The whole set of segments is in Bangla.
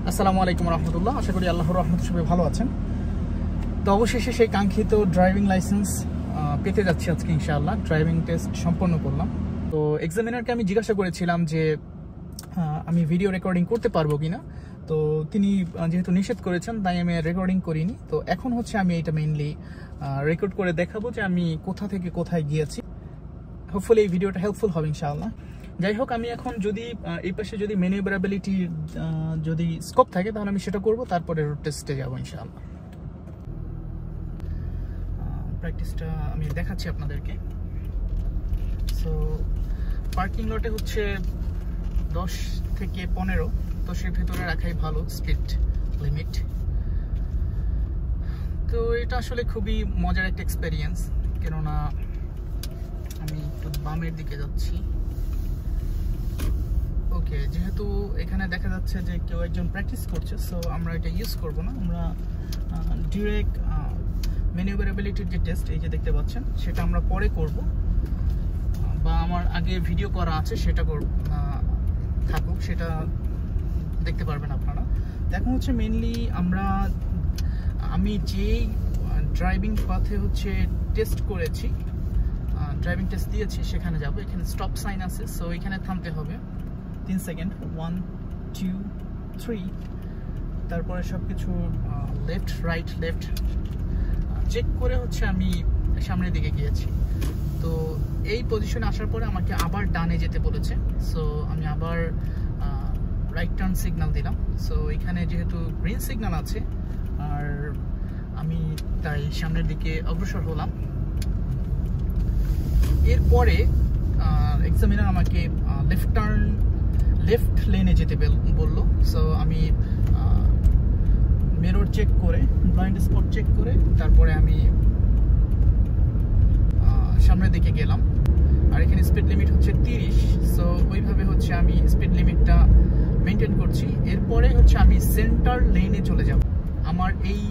আসসালামু আলাইকুম রহমতুল্লাহ। আশা করি আল্লাহর রহমতে সবাই ভালো আছেন। তো অবশেষে সেই কাঙ্ক্ষিত ড্রাইভিং লাইসেন্স পেতে যাচ্ছি আজকে ইনশাআল্লাহ। ড্রাইভিং টেস্ট সম্পন্ন করলাম। তো এক্সামিনারকে আমি জিজ্ঞাসা করেছিলাম যে আমি ভিডিও রেকর্ডিং করতে পারবো কিনা। তো তিনি যেহেতু নিষেধ করেছেন তাই আমি রেকর্ডিং করিনি। তো এখন হচ্ছে আমি এটা মেইনলি রেকর্ড করে দেখাবো যে আমি কোথা থেকে কোথায় গিয়েছি। হোপফুলি এই ভিডিওটা হেল্পফুল হবে ইনশাআল্লাহ। যাই হোক, আমি এখন যদি এই পাশে যদি ম্যানিউভারেবিলিটি যদি স্কোপ থাকে তাহলে আমি সেটা করব, তারপরে রোড টেস্টে যাবো ইনশাআল্লাহ। প্র্যাকটিসটা আমি দেখাচ্ছি আপনাদেরকে। সো পার্কিং লটে হচ্ছে 10 থেকে 15, তো সে ভেতরে রাখাই ভালো স্পিড লিমিট। তো এটা আসলে খুবই মজার একটা এক্সপেরিয়েন্স, কেননা আমি একটু বামের দিকে যাচ্ছি। ওকে, যেহেতু এখানে দেখা যাচ্ছে যে কেউ একজন প্র্যাকটিস করছে, সো আমরা এটা ইউজ করব না। আমরা ডিরেক্ট ম্যানিউভারেবিলিটির যে টেস্ট এই যে দেখতে পাচ্ছেন সেটা আমরা পরে করব, বা আমার আগে ভিডিও করা আছে সেটা থাকুক, সেটা দেখতে পারবেন আপনারা। এখন হচ্ছে মেইনলি আমি যেই ড্রাইভিং পাথে হচ্ছে টেস্ট করেছি, ড্রাইভিং টেস্ট দিয়েছি, সেখানে যাব। এখানে স্টপ সাইন আছে, সো এখানে থামতে হবে 3 সেকেন্ড। 1 2 3, তারপরে সব কিছু লেফট রাইট লেফট চেক করে হচ্ছে আমি সামনের দিকে গিয়েছি। তো এই পজিশনে আসার পরে আমাকে আবার ডানে যেতে বলেছে, সো আমি আবার রাইট টার্ন সিগন্যাল দিলাম। সো এখানে যেহেতু গ্রিন সিগন্যাল আছে আর আমি তাই সামনের দিকে অগ্রসর হলাম। এরপরে এক্সামিনার আমাকে লেফট লেনে যেতে বললো। সো আমি মিরর চেক করে, ব্লাইন্ড স্পট চেক করে তারপরে আমি সামনের দিকে গেলাম। আর এখানে স্পিড লিমিট হচ্ছে 30, সো ওইভাবে হচ্ছে আমি স্পিড লিমিটটা মেনটেন করছি। এরপরে হচ্ছে আমি সেন্টার লেনে চলে যাব। আমার এই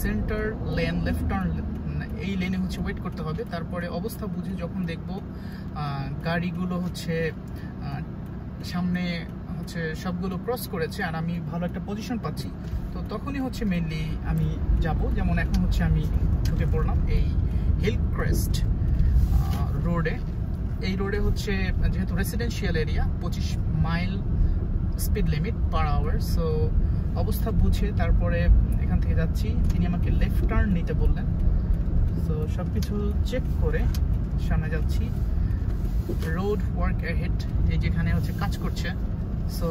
সেন্টার লেন লেফট টার্ন এই লেনে হচ্ছে ওয়েট করতে হবে। তারপরে অবস্থা বুঝে যখন দেখব গাড়িগুলো হচ্ছে সামনে হচ্ছে সবগুলো ক্রস করেছে আর আমি ভালো একটা পজিশন পাচ্ছি, তো তখনই হচ্ছে মেইনলি আমি যাব। যেমন এখন হচ্ছে আমি ঢুকে পড়লাম এই হিলক্রেস্ট রোডে। এই রোডে হচ্ছে যেহেতু residential area, 25 mile speed limit per hour. So অবস্থা বুঝে তারপরে এখান থেকে যাচ্ছি। তিনি আমাকে লেফট টার্ন নিতে বললেন, সো সব কিছু চেক করে সামনে যাচ্ছি। রোড ওয়ার্ক অ্যাহেড, এই যেখানে হচ্ছে কাজ করছে, সো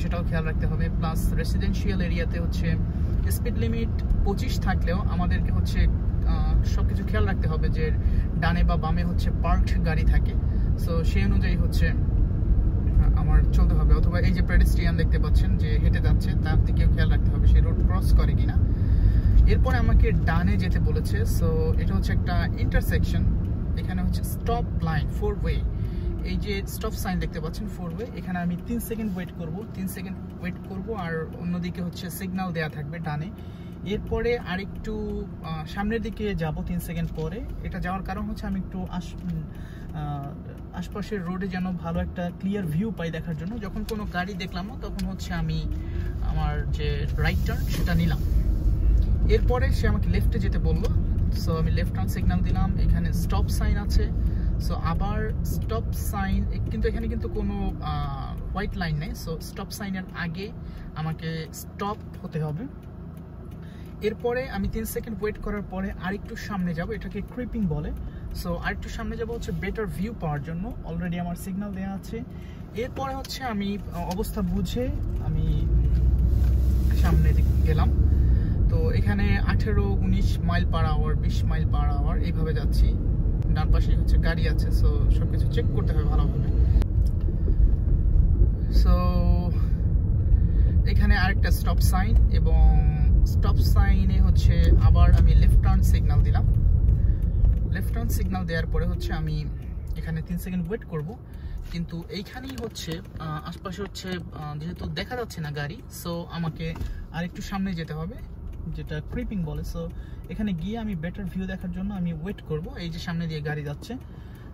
সেটাও খেয়াল রাখতে হবে। প্লাস রেসিডেন্সিয়াল এরিয়াতে হচ্ছে স্পিড লিমিট 25 থাকলেও আমাদেরকে হচ্ছে সব কিছু খেয়াল রাখতে হবে যে ডানে বা বামে হচ্ছে পার্কড গাড়ি থাকে, সো সেই অনুযায়ী হচ্ছে আমার চলতে হবে। অথবা এই যে পেডেস্ট্রিয়ান দেখতে পাচ্ছেন যে হেঁটে যাচ্ছে, তার দিকেও খেয়াল রাখতে হবে সে রোড ক্রস করে কিনা। এরপরে আমাকে ডানে যেতে বলেছে। সো এটা হচ্ছে একটা ইন্টারসেকশন, এখানে হচ্ছে স্টপ লাইন 4 ওয়ে। এই যে স্টপ সাইন দেখতে পাচ্ছেন 4 ওয়ে, এখানে আমি 3 সেকেন্ড ওয়েট করব। 3 সেকেন্ড ওয়েট করব আর অন্যদিকে হচ্ছে সিগন্যাল দেয়া থাকবে ডানে। এরপরে আরেকটু সামনের দিকে যাব 3 সেকেন্ড পরে। এটা যাওয়ার কারণ হচ্ছে আমি একটু আশপাশের রোডে যেন ভালো একটা ক্লিয়ার ভিউ পাই দেখার জন্য। যখন কোনো গাড়ি দেখলাম না তখন হচ্ছে আমি আমার যে রাইট টার্ন সেটা নিলাম। এরপরে সে আমাকে লেফটে যেতে বললো, সো আমি লেফট টার্ন সিগন্যাল দিলাম। এখানে স্টপ সাইন আছে, সো আবার স্টপ সাইন, কিন্তু এখানে কিন্তু কোনো হোয়াইট লাইন নেই, সো স্টপ সাইনের আগে আমাকে স্টপ হতে হবে। এরপরে আমি 3 সেকেন্ড ওয়েট করার পরে আরেকটু সামনে যাব, এটাকে ক্রিপিং বলে। সো আরেকটু সামনে যাব হচ্ছে বেটার ভিউ পাওয়ার জন্য। অলরেডি আমার সিগন্যাল দেওয়া আছে। এরপরে হচ্ছে আমি অবস্থা বুঝে আমি সামনে গেলাম। তো এখানে 18 19 mile per hour, 20 mile per hour এইভাবে যাচ্ছি। ডান পাশে হচ্ছে গাড়ি আছে, সো সবকিছু চেক করতে হবে ভালোভাবে। সো এখানে আরেকটা স্টপ সাইন, এবং স্টপ সাইনে হচ্ছে আবার আমি লেফট টার্ন সিগন্যাল দিলাম। লেফট টার্ন সিগন্যাল দেওয়ার পরে হচ্ছে আমি এখানে 3 সেকেন্ড ওয়েট করব। কিন্তু এইখানেই হচ্ছে আশপাশে হচ্ছে যেহেতু দেখা যাচ্ছে না গাড়ি, সো আমাকে আরেকটু সামনে যেতে হবে, যেটা ক্রিপিং বলে। সো এখানে গিয়ে আমি বেটার ভিউ দেখার জন্য আমি ওয়েট করব। এই যে সামনে দিয়ে গাড়ি যাচ্ছে,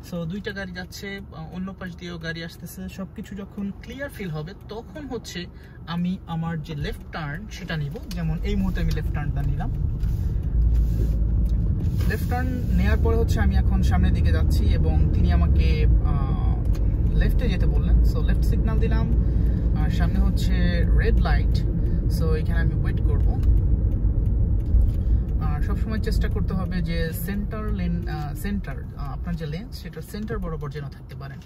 সো দুইটা গাড়ি যাচ্ছে, অন্য পাশ দিয়েও গাড়ি আসতেছে। সবকিছু যখন ক্লিয়ার ফিল হবে তখন হচ্ছে আমি আমার যে লেফট টার্ন সেটা নিব। যেমন এই মুহূর্তে আমি লেফট টার্নটা নিলাম। লেফট টার্ন নেওয়ার পরে হচ্ছে আমি এখন সামনের দিকে যাচ্ছি এবং তিনি আমাকে লেফটে যেতে বললেন। সো লেফট সিগন্যাল দিলাম, আর সামনে হচ্ছে রেড লাইট। সো এখানে আমি ওয়েট করব। আর সবসময় চেষ্টা করতে হবে যে সেন্টার আপনার যে লেন সেটা সেন্টার বরাবর যেন থাকতে পারেন।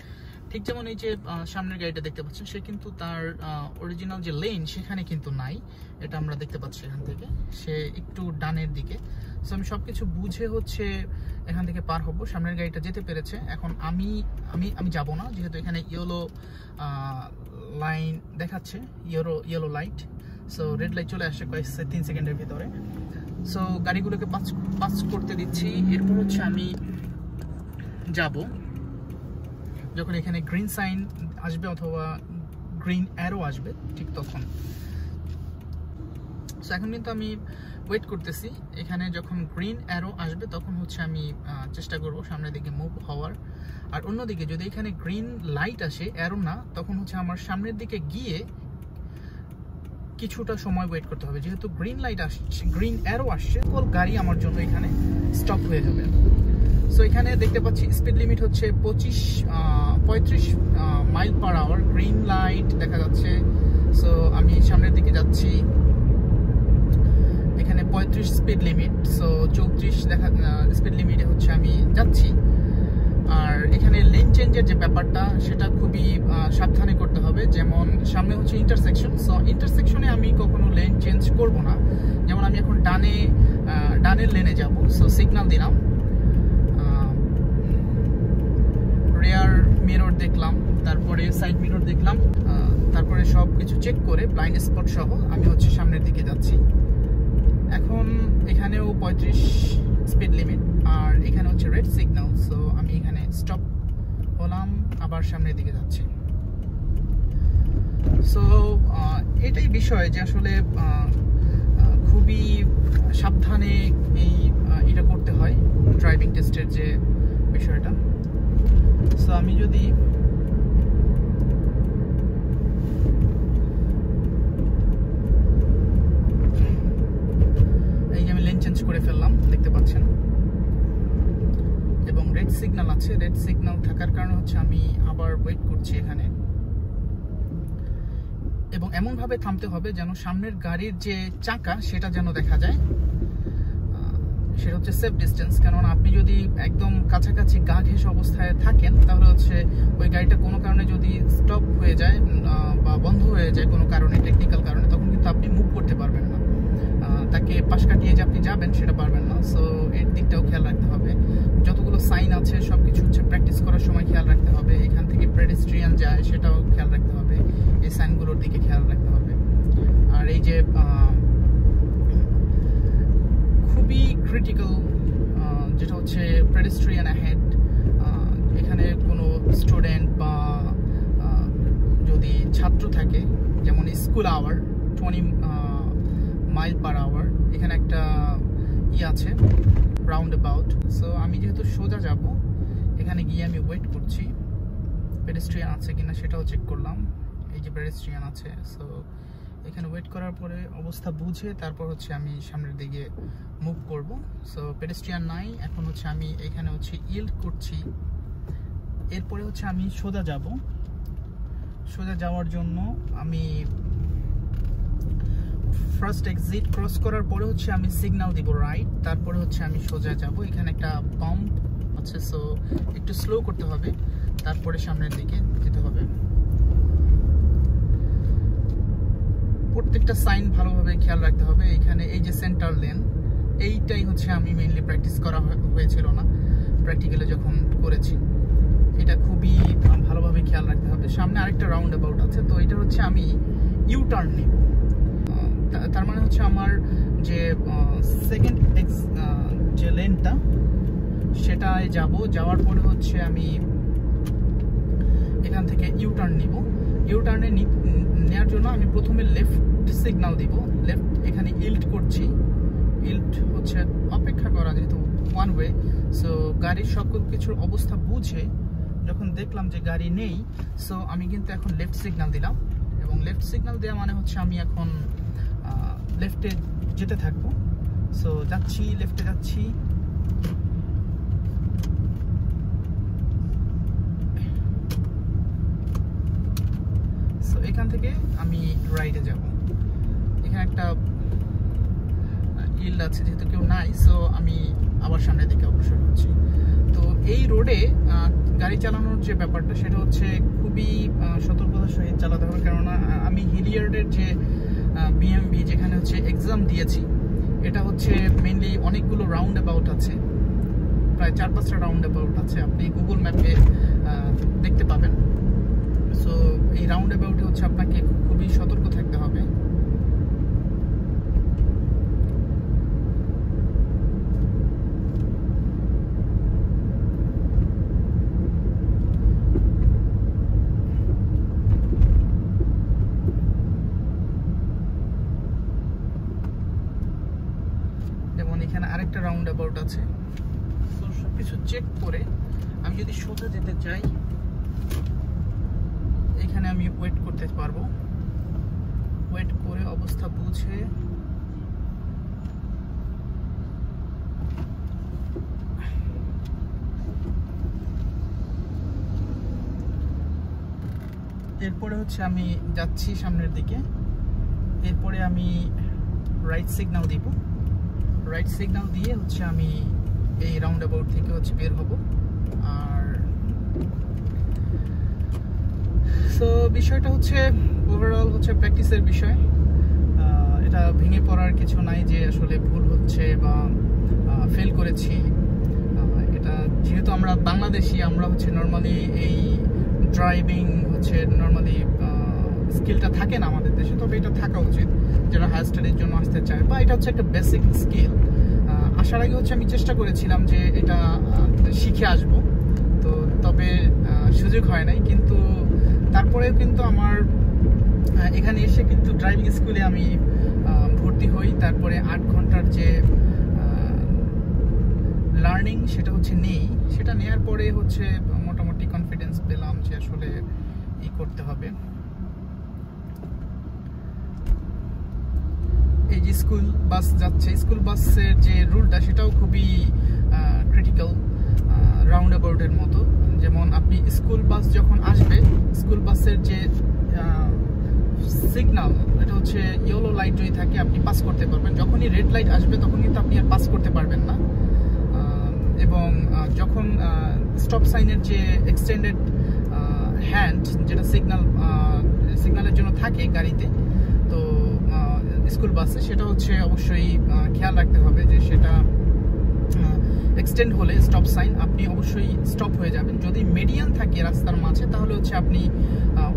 ঠিক যেমন এই যে সামনের গাড়িটা দেখতে পাচ্ছেন, সে কিন্তু তার অরিজিনাল যে লেন সেখানে কিন্তু নাই, এটা আমরা দেখতে পাচ্ছি এখান থেকে। সে একটু ডানের দিকে। সো আমি সবকিছু বুঝে হচ্ছে এখান থেকে পার হব। সামনের গাড়িটা যেতে পেরেছে, এখন আমি যাব না, যেহেতু এখানে ইয়েলো লাইন দেখাচ্ছে, yellow light. So red light চলে আসছে 3 সেকেন্ডের ভিতরে। সো গাড়িগুলোকে পাস করতে দিচ্ছি। এরপর হচ্ছে আমি যাব যখন এখানে গ্রিন সাইন আসবে অথবা গ্রিন অ্যারো আসবে, ঠিক তখন। সো এখন কিন্তু আমি ওয়েট করতেছি। এখানে যখন গ্রিন অ্যারো আসবে তখন হচ্ছে আমি চেষ্টা করব সামনের দিকে মুভ হওয়ার। আর অন্যদিকে যদি এখানে গ্রিন লাইট আসে, অ্যারো না, তখন হচ্ছে আমার সামনের দিকে গিয়ে কিছুটা সময় ওয়েট করতে হবে। যেহেতু গ্রিন লাইট আসছে, গ্রিন অ্যারো আসছে, কোন গাড়ি আমার জন্য এখানে স্টপ হয়ে যাবে। সো এখানে দেখতে পাচ্ছি স্পিড লিমিট হচ্ছে 35 mile per hour. Green light দেখা যাচ্ছে। সো আমি সামনের দিকে যাচ্ছি, এখানে 35 স্পিড লিমিট। সো 34 স্পিড লিমিটে হচ্ছে আমি যাচ্ছি। আর এখানে লেন চেঞ্জের যে ব্যাপারটা সেটা খুবই সাবধানে করতে হবে। যেমন সামনে হচ্ছে ইন্টারসেকশন। সো ইন্টারসেকশনে আমি কখনো লেন চেঞ্জ করব না। যেমন আমি এখন ডানের লেনে যাব। সো সিগন্যাল দিলাম, রেয়ার মিরর দেখলাম, তারপরে সাইড মিরর দেখলাম, তারপরে সব কিছু চেক করে ব্লাইন্ড স্পট সহ আমি হচ্ছে সামনের দিকে যাচ্ছি। এখন এখানেও 35 স্পিড লিমিট, আর এখানে হচ্ছে রেড সিগন্যাল। সো আমি এখানে স্টপ হলাম, আবার সামনের দিকে যাচ্ছি। সো এটাই বিষয় যে আসলে খুবই সাবধানে এটা করতে হয়, ড্রাইভিং টেস্টের যে বিষয়টা। সো আমি যদি লেন চেঞ্জ করে ফেললাম, দেখতে পাচ্ছেন, এবং রেড সিগন্যাল আছে। রেড সিগন্যাল থাকার কারণে হচ্ছে আমি আবার ওয়েট করছি এখানে, এবং এমন ভাবে থামতে হবে যেন সামনের গাড়ির যে চাকা সেটা যেন দেখা যায়। সেটা হচ্ছে সেফ ডিস্টেন্স। কারণ আপনি যদি একদম কাছাকাছি গা ঘেঁষে অবস্থায় থাকেন তাহলে হচ্ছে ওই গাড়িটা কোনো কারণে যদি স্টপ হয়ে যায় বা বন্ধ হয়ে যায় কোনো কারণে, টেকনিক্যাল কারণে, তখন কিন্তু আপনি মুভ করতে পারবেন না। তাকে পাশ কাটিয়ে যে আপনি যাবেন সেটা পারবেন না। সো এর দিকটাও খেয়াল রাখতে হবে। যতগুলো সাইন আছে সবকিছু হচ্ছে প্র্যাকটিস করার সময় খেয়াল রাখতে হবে। এখান থেকে পেডেস্ট্রিয়ান যায় সেটাও খেয়াল রাখতে হবে, এই সাইনগুলোর দিকে খেয়াল রাখতে হবে। আর এই যে খুবই ক্রিটিক্যাল যেটা হচ্ছে পেডেস্ট্রিয়ান অ্যাহেড, এখানে কোনো স্টুডেন্ট বা যদি ছাত্র থাকে, যেমন school hour 20 mile per hour, এখানে একটা আছে রাউন্ড অ্যাবাউট। সো আমি যেহেতু সোজা যাব, এখানে গিয়ে আমি ওয়েট করছি পেডেস্ট্রিয়ান আছে কিনা সেটাও চেক করলাম। এই যে পেডেস্ট্রিয়ান আছে। সো এখানে ওয়েট করার পরে অবস্থা বুঝে তারপর হচ্ছে আমি সামনের দিকে মুভ করব। সো পেডেস্ট্রিয়ান নাই, এখন হচ্ছে আমি এখানে হচ্ছে ইল্ড করছি। এরপরে হচ্ছে আমি সোজা যাব। সোজা যাওয়ার জন্য আমি ফার্স্ট এক্সিট ক্রস করার পরে হচ্ছে আমি সিগন্যাল দিব রাইট, তারপরে হচ্ছে আমি সোজা যাব। এখানে একটা পাম্প আছে, সো একটু স্লো করতে হবে, তারপরে সামনের দিকে যেতে হবে। প্রত্যেকটা সাইন ভালোভাবে খেয়াল রাখতে হবে। এখানে এই যে সেন্টার লেন, এইটাই হচ্ছে আমি মেইনলি প্র্যাকটিস করা হয়েছিল না, প্র্যাকটিক্যালি যখন করেছি। এটা খুবই ভালোভাবে খেয়াল রাখতে হবে। সামনে আরেকটা রাউন্ড অ্যাবাউট আছে, তো এটা হচ্ছে আমি ইউ টার্ন নিব। তার মানে হচ্ছে আমার যে সেকেন্ড যে লেনটা সেটায় যাব। যাওয়ার পরে হচ্ছে আমি এখান থেকে ইউ টার্ন নিব। ইউ টার্নে নেওয়ার জন্য আমি প্রথমে লেফট সিগন্যাল দিব। লেফট, এখানে ইল্ড করছি। ইল্ট হচ্ছে অপেক্ষা করা, যেহেতু ওয়ান ওয়ে, সো গাড়ির সকল কিছুর অবস্থা বুঝে যখন দেখলাম যে গাড়ি নেই, সো আমি কিন্তু এখন লেফট সিগন্যাল দিলাম। এবং লেফট সিগন্যাল দেওয়া মানে হচ্ছে আমি এখন লেফটে যেতে থাকবো। সো যাচ্ছি, লেফটে যাচ্ছি। সো এখান থেকে আমি রাইটে যাব। এখানে একটা ইল্ড আছে, যেহেতু কেউ নাই, সো আমি আবার সামনের দিকে অগ্রসর হচ্ছি। তো এই রোডে গাড়ি চালানোর যে ব্যাপারটা, সেটা হচ্ছে খুবই সতর্কতার সহিত চালাতে হবে। কেননা আমি হিলিয়ার্ডের যে বিএমবি, যেখানে হচ্ছে এক্সাম দিয়েছি, এটা হচ্ছে মেইনলি অনেকগুলো রাউন্ড অ্যাবাউট আছে, প্রায় 4-5টা রাউন্ড অ্যাবাউট আছে, আপনি গুগল ম্যাপে দেখতে পাবেন। সো এই রাউন্ড অ্যাবাউটে হচ্ছে আপনাকে খুবই সতর্ক থাকতে হবে। যেমন এখানে আরেকটা রাউন্ড অ্যাবাউট আছে। তো সবকিছু চেক করে আমি যদি সোজা যেতে চাই, এখানে আমি ওয়েট করতে পারবো। ওয়েট করে অবস্থা বুঝে এরপরে হচ্ছে আমি যাচ্ছি সামনের দিকে। এরপরে আমি রাইট সিগন্যাল দিব। রাইট সিগন্যাল দিয়ে হচ্ছে আমি এই রাউন্ড অ্যাবাউট থেকে হচ্ছে বের হব। আর সো বিষয়টা হচ্ছে ওভারঅল হচ্ছে প্র্যাকটিসের বিষয়। এটা ভেঙে পড়ার কিছু নাই যে আসলে ভুল হচ্ছে বা ফেল করেছি। এটা যেহেতু আমরা বাংলাদেশি, আমরা হচ্ছে নর্মালি এই ড্রাইভিং হচ্ছে নর্মালি স্কিলটা থাকে না আমাদের দেশে, তবে এটা থাকা উচিত যারা হায়ার স্টাডির জন্য আসতে চায়, বা এটা হচ্ছে একটা বেসিক স্কিল। আসার আগে হচ্ছে আমি চেষ্টা করেছিলাম যে এটা শিখে আসব, তো তবে সুযোগ হয় নাই। কিন্তু তারপরেও কিন্তু আমার এখানে এসে কিন্তু ড্রাইভিং স্কুলে আমি ভর্তি হই। তারপরে 8 ঘন্টার যে লার্নিং সেটা হচ্ছে নেই। সেটা নেওয়ার পরে হচ্ছে মোটামুটি কনফিডেন্স পেলাম যে আসলে এই করতে হবে। এই যে স্কুল বাস যাচ্ছে, স্কুল বাসের যে রুলটা সেটাও খুবই ক্রিটিক্যাল রাউন্ড অ্যাবাউটের মতো। যেমন আপনি স্কুল বাস যখন আসবে, স্কুল বাসের যে সিগন্যাল, এটা হচ্ছে ইয়েলো লাইট যদি থাকে আপনি পাস করতে পারবেন। যখনই রেড লাইট আসবে তখন কিন্তু আপনি আর পাস করতে পারবেন না। এবং যখন স্টপ সাইনের যে এক্সটেন্ডেড হ্যান্ড, যেটা সিগন্যালের জন্য থাকে গাড়িতে, তো স্কুল বাসে সেটা হচ্ছে অবশ্যই খেয়াল রাখতে হবে যে সেটা এক্সটেন্ড হলে স্টপ সাইন আপনি অবশ্যই স্টপ হয়ে যাবেন। যদি মিডিয়ান থাকে রাস্তার মাঝে, তাহলে হচ্ছে আপনি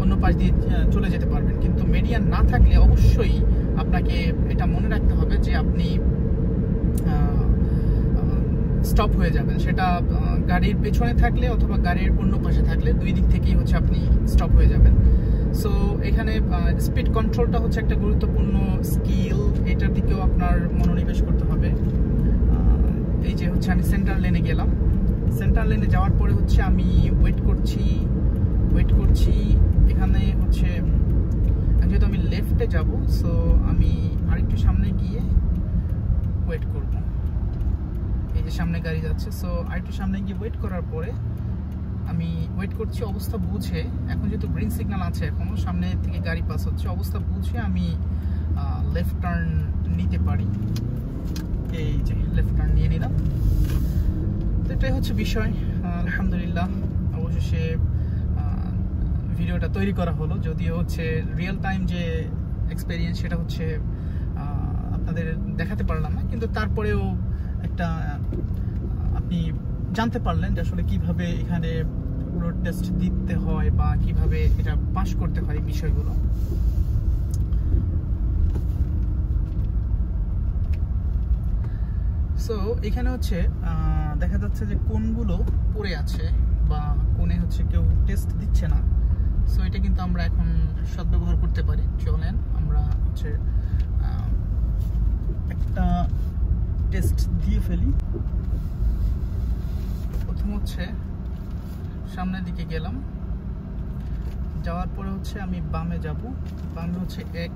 অন্য পাশ দিয়ে চলে যেতে পারবেন। কিন্তু মিডিয়ান না থাকলে অবশ্যই আপনাকে এটা মনে রাখতে হবে যে আপনি স্টপ হয়ে যাবেন। সেটা গাড়ির পেছনে থাকলে অথবা গাড়ির অন্য পাশে থাকলে, দুই দিক থেকেই হচ্ছে আপনি স্টপ হয়ে যাবেন। সো এখানে স্পিড কন্ট্রোলটা হচ্ছে একটা গুরুত্বপূর্ণ স্কিল, এটার দিকেও আপনার মনোনিবেশ করতে হবে। এই যে হচ্ছে আমি সেন্টার লেনে গেলাম। সেন্টার লেনে যাওয়ার পরে হচ্ছে আমি ওয়েট করছি। এখানে হচ্ছে যেহেতু আমি লেফটে যাব, সো আমি আরেকটু সামনে গিয়ে ওয়েট করব। এই যে সামনে গাড়ি যাচ্ছে, সো আরেকটু সামনে গিয়ে ওয়েট করার পরে আমি ওয়েট করছি অবস্থা বুঝে। এখন যেহেতু গ্রিন সিগন্যাল আছে, এখনো সামনে থেকে গাড়ি পাস হচ্ছে, অবস্থা বুঝে আমি লেফট টার্ন নিতে পারি। এই যে লেফট টার্ন নিয়ে নিলাম। তো এটাই হচ্ছে বিষয়। আলহামদুলিল্লাহ, অবশেষে ভিডিওটা তৈরি করা হলো। যদিও হচ্ছে রিয়েল টাইম যে এক্সপেরিয়েন্স সেটা হচ্ছে আপনাদের দেখাতে পারলাম না, কিন্তু তারপরেও একটা আপনি জানতে পারলেন যে আসলে কিভাবে এখানে পুরো টেস্ট দিতে হয় বা কিভাবে এটা পাস করতে হয় বিষয়গুলো। সো এখানে হচ্ছে দেখা যাচ্ছে যে কোনগুলো পড়ে আছে বা কোনে হচ্ছে কেউ টেস্ট দিচ্ছে না। সো এটা কিন্তু আমরা এখন সদ্ব্যবহার করতে পারি। চলেন আমরা হচ্ছে একটা টেস্ট দিয়ে ফেলি। প্রথম হচ্ছে সামনের দিকে গেলাম, যাওয়ার পরে হচ্ছে আমি বামে যাব। বামে হচ্ছে 1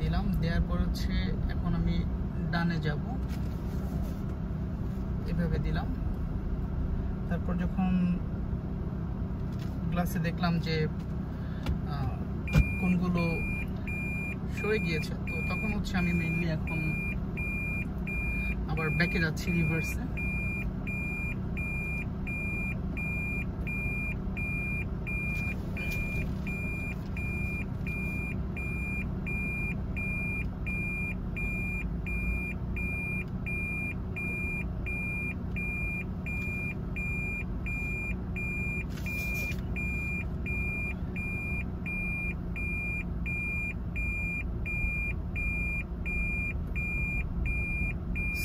দিলাম, দেওয়ার পর হচ্ছে এখন আমি ডানে যাব, এভাবে দিলাম। তারপর যখন গ্লাসে দেখলাম যে কোনগুলো সরে গিয়েছে, তো তখন হচ্ছে আমি মেইনলি এখন আবার ব্যাকে যাচ্ছি, রিভার্সে।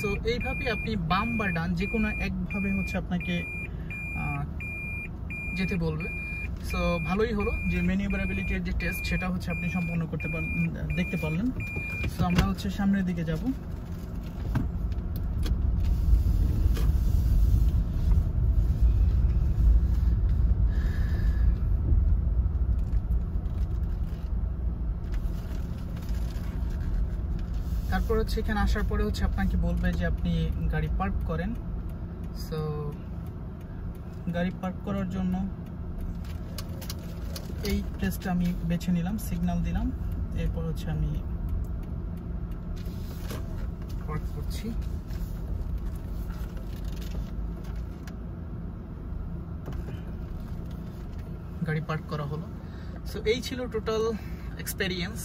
সো এইভাবে আপনি বাম বা ডান যে কোনো একভাবে হচ্ছে আপনাকে যেতে বলবে। সো ভালোই হলো যে ম্যানিউভারেবিলিটির যে টেস্ট সেটা হচ্ছে আপনি সম্পূর্ণ করতে দেখতে পারলেন। সো আমরা হচ্ছে সামনের দিকে যাব। তারপর হচ্ছে এখানে আসার পরে হচ্ছে আপনাকে বলবে যে আপনি গাড়ি পার্ক করেন। সো গাড়ি পার্ক করার জন্য এই প্লেসটা আমি বেছে নিলাম, সিগন্যাল দিলাম, এরপর হচ্ছে আমি পার্ক করছি। গাড়ি পার্ক করা হলো। সো এই ছিল টোটাল এক্সপেরিয়েন্স।